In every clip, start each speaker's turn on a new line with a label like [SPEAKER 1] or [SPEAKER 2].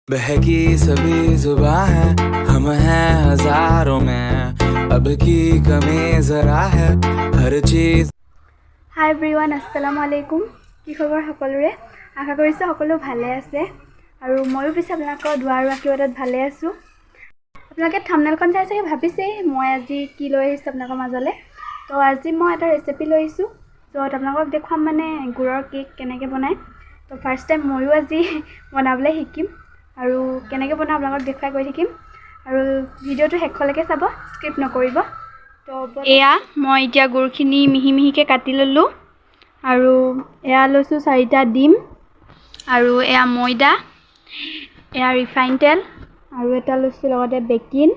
[SPEAKER 1] बहकी सभी जुबां है हम हैं हजारों में अब की कमी जरा है हर चीज।
[SPEAKER 2] हाय एभৰিৱান আসসালামু আলাইকুম কি খবৰ সকলোৰে আশা কৰিছো সকলো ভালে আছে আৰু ময়ো পিছে আপোনালোকৰ দুৱাৰ আশীৰ্বাদত ভালে আছো। আপোনালোকে থাম্বনেলখন চাই চাগে ভাবিছে মই আজি কি লৈ আহিছো আপোনালোকৰ মাজলৈ। তো আজি মই এটা ৰেচিপি লৈ আহিছো য'ত আপোনালোকক দেখুৱাম মানে গুড়ৰ কেক কেনেকৈ বনায়। তো ফাৰ্ষ্ট টাইম ময়ো আজি বনাবলৈ শিকিম আৰু কেনেকৈ বনাওঁ আপোনালোকক দেখুৱাই গৈ থাকিম আৰু ভিডিঅ'টো শেষলৈকে চাব স্কিপ নকৰিব। তো এয়া মই এতিয়া গুড়খিনি মিহি মিহিকৈ কাটি ল'লোঁ আৰু এয়া লৈছোঁ 4টা ডিম আৰু এয়া ময়দা, এয়া ৰিফাইন তেল আৰু এটা লৈছোঁ লগতে বেকিং,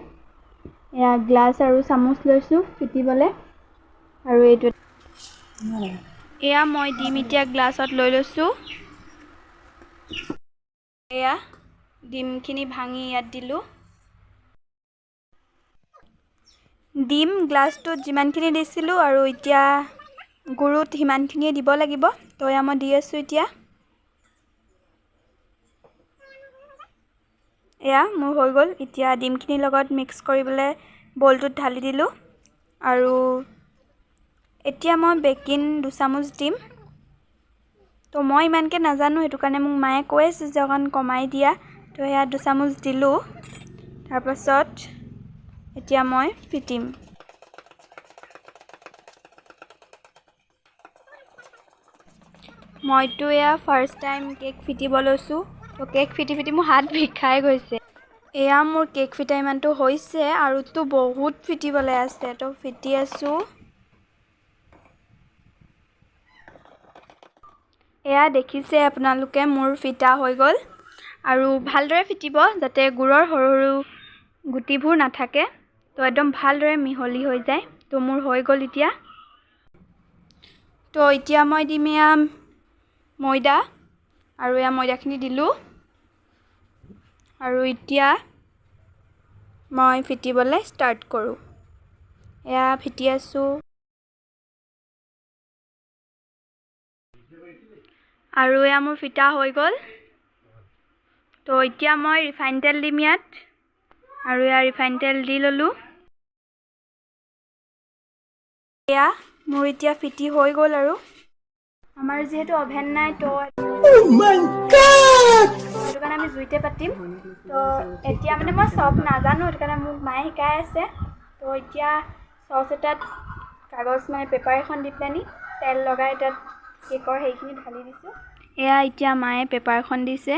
[SPEAKER 2] এয়া গ্লাছ আৰু চামুচ লৈছোঁ ফিটিবলৈ আৰু এইটো এয়া মই ডিম এতিয়া গ্লাছত লৈ লৈছোঁ। এয়া ডিমখিনি ভাঙি ইয়াত দিলোঁ। ডিম গ্লাছটোত যিমানখিনি দিছিলোঁ আৰু এতিয়া গুড়ত সিমানখিনিয়ে দিব লাগিব। তো এয়া মই দি আছোঁ এতিয়া। এয়া মোৰ হৈ গ'ল। এতিয়া ডিমখিনিৰ লগত মিক্স কৰিবলৈ বলটোত ঢালি দিলোঁ আৰু এতিয়া মই বেকিং 2 চামুচ দিম। তো মই ইমানকৈ নাজানো সেইটো কাৰণে মোক মায়ে কৈ আছে যে অকণ কমাই দিয়া। তো এয়া 2 চামুচ দিলোঁ। তাৰপাছত এতিয়া মই ফিটিম। মইতো এয়া ফাৰ্ষ্ট টাইম কেক ফিটিব লৈছোঁ। তো কেক ফিটি ফিটি মোৰ হাত বিষাই গৈছে। এয়া মোৰ কেক ফিটা ইমানটো হৈছে আৰুতো বহুত ফিটিবলৈ আছে। তো ফিটি আছোঁ। এয়া দেখিছে আপোনালোকে মোৰ ফিটা হৈ গ'ল আৰু ভালদৰে ফিটিব যাতে গুড়ৰ সৰু সৰু গুটিবোৰ নাথাকে। তো একদম ভালদৰে মিহলি হৈ যায়। তো মোৰ হৈ গ'ল এতিয়া। তো এতিয়া মই দিম এয়া ময়দা আৰু এয়া ময়দাখিনি দিলোঁ আৰু এতিয়া মই ফিটিবলৈ ষ্টাৰ্ট কৰোঁ। এয়া ফিটি আছোঁ আৰু এয়া মোৰ ফিটা হৈ গ'ল। তো এতিয়া মই ৰিফাইন তেল দিম ইয়াত আৰু এয়া ৰিফাইন তেল দি ল'লোঁ। এয়া মোৰ এতিয়া ফিটি হৈ গ'ল আৰু আমাৰ যিহেতু অভেন নাই তো সেইটো কাৰণে আমি জুইতে পাতিম। তো এতিয়া মানে মই চব নাজানো সেইটো কাৰণে মোক মায়ে শিকাই আছে। তো এতিয়া চচ এটাত কাগজ মানে পেপাৰ এখন দি পেলানি তেল লগাই তাত কেকৰ সেইখিনি ঢালি দিছোঁ। এয়া এতিয়া মায়ে পেপাৰখন দিছে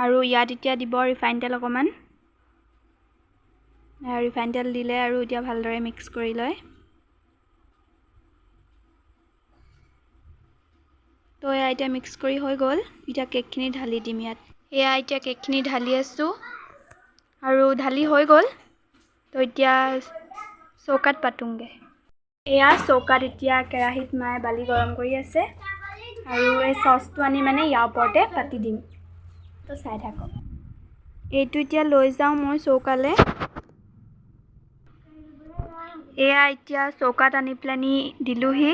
[SPEAKER 2] আৰু ইয়াত এতিয়া দিব ৰিফাইন তেল অকণমান। ৰিফাইন তেল দিলে আৰু এতিয়া ভালদৰে মিক্স কৰি লয়। তো এয়া এতিয়া মিক্স কৰি হৈ গ'ল। এতিয়া কেকখিনি ঢালি দিম ইয়াত। এয়া এতিয়া কেকখিনি ঢালি আছোঁ আৰু ঢালি হৈ গ'ল। তো এতিয়া চৌকাত পাতোঁগৈ। এয়া চৌকাত এতিয়া কেৰাহীত মায়ে বালি গৰম কৰি আছে আৰু এই চচটো আনি মানে ইয়াৰ ওপৰতে পাতি দিম। তো চাই থাকক। এইটো এতিয়া লৈ যাওঁ মই চৌকালৈ। এয়া এতিয়া চৌকাত আনি পেলানি দিলোঁহি।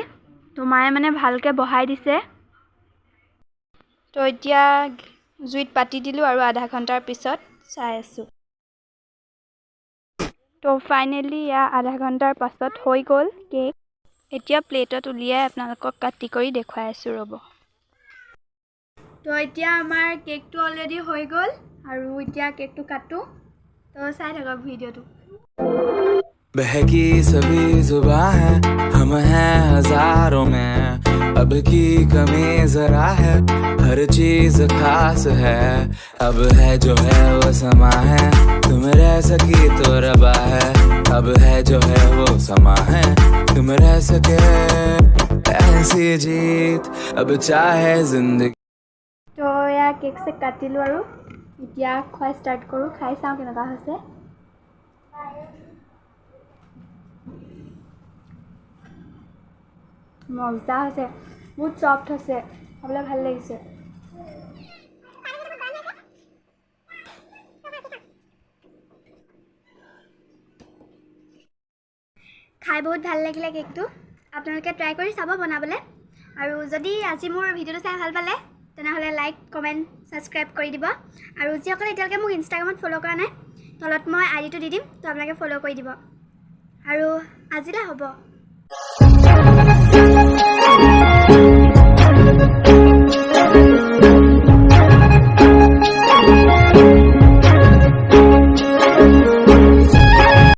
[SPEAKER 2] তো মায়ে মানে ভালকৈ বহাই দিছে। তো এতিয়া জুইত পাতি দিলোঁ আৰু আধা ঘণ্টাৰ পিছত চাই আছোঁ। তো ফাইনেলি এয়া আধা ঘণ্টাৰ পাছত হৈ গ'ল কেক। এতিয়া প্লেটত উলিয়াই আপোনালোকক কাটি কৰি দেখুৱাই আছোঁ ৰ'ব। তো এতিয়া আমাৰ কেকটো অলৰেডি হৈ গ'ল আৰু এতিয়া কেকটো কাটোঁ। তো চাই থাকক ভিডিঅ'টো।
[SPEAKER 1] बहकी सभी जुबां है हम हैं हजारों में अब की कमी जरा है हर चीज खास है अब है जो है वो समा है तुम रह सकी तो रबा है अब है जो है वो समा है तुम रह सके ऐसी जीत अब चाहे जिंदगी।
[SPEAKER 2] তো এয়া কেক চেক কাটিলোঁ আৰু এতিয়া খোৱা ষ্টাৰ্ট কৰোঁ। খাই চাওঁ কেনেকুৱা হৈছে। মজা হৈছে, বহুত চফ্ট হৈছে, খাবলৈ ভাল লাগিছে। খাই বহুত ভাল লাগিলে কেকটো। আপোনালোকে ট্ৰাই কৰি চাব বনাবলৈ আৰু যদি আজি মোৰ ভিডিঅ'টো চাই ভাল পালে তেনেহ'লে লাইক কমেণ্ট ছাবস্ক্ৰাইব কৰি দিব আৰু যিসকলে এতিয়ালৈকে মোক ইনষ্টাগ্ৰামত ফ'ল' কৰা নাই তলত মই আইডিটো দি দিম তো আপোনালোকে ফ'ল' কৰি দিব আৰু আজিলৈ হ'ব